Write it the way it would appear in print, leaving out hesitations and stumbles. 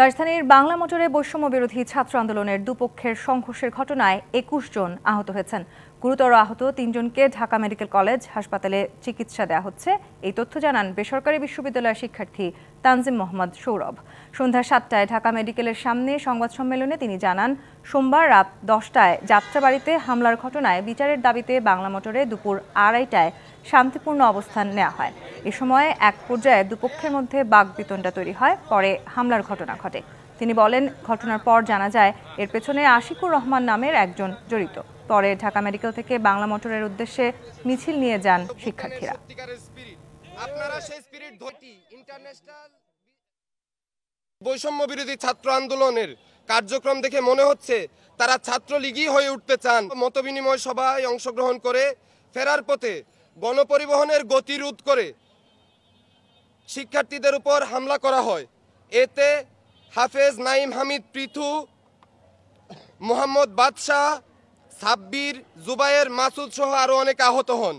রাজধানীর বাংলা মোটরে বৈষম্য বিরোধী ছাত্র আন্দোলনের দুপক্ষের সংঘর্ষের ঘটনায় ২১ জন আহত হয়েছেন। গুরুতর আহত ৩ জনকে ঢাকা মেডিকেল কলেজ হাসপাতালে চিকিৎসা দেওয়া হচ্ছে। এই তথ্য জানান বেসরকারি বিশ্ববিদ্যালয়ের শিক্ষার্থী তানজিম মোহাম্মদ সৌরভ। সন্ধ্যা ৭টায় ঢাকা মেডিকেলের সামনে সংবাদ সম্মেলনে তিনি জানান, সোমবার রাত ১০টায় যাত্রাবাড়িতে হামলার ঘটনায় বিচারের দাবিতে বাংলা মোটরে দুপুর ২:৩০টায় শান্তিপূর্ণ অবস্থান নেওয়া হয়। এ সময় এক পর্যায়ে দুপক্ষের মধ্যে বাকবিতণ্ডা তৈরি হয়, পরে হামলার ঘটনা ঘটে। তিনি বলেন, ঘটনার পর জানা যায় এর পেছনে আশিকুর রহমান নামের একজন জড়িত। পরে ঢাকা মেডিকেল থেকে বাংলা মোটরের উদ্দেশ্যে মিছিল নিয়ে যান শিক্ষার্থীরা। বৈষম্য বিরোধী ছাত্র আন্দোলনের কার্যক্রম দেখে মনে হচ্ছে তারা ছাত্রলীগই হয়ে উঠতে চান। মতবিনিময় সভায় অংশগ্রহণ করে ফেরার পথে গণপরিবহনের গতিরোধ করে শিক্ষার্থীদের উপর হামলা করা হয়। এতে হাফেজ নাঈম হামিদ পৃথু, মোহাম্মদ বাদশাহ, সাব্বির, জুবায়ের, মাসুদ সহ আরও অনেকে আহত হন।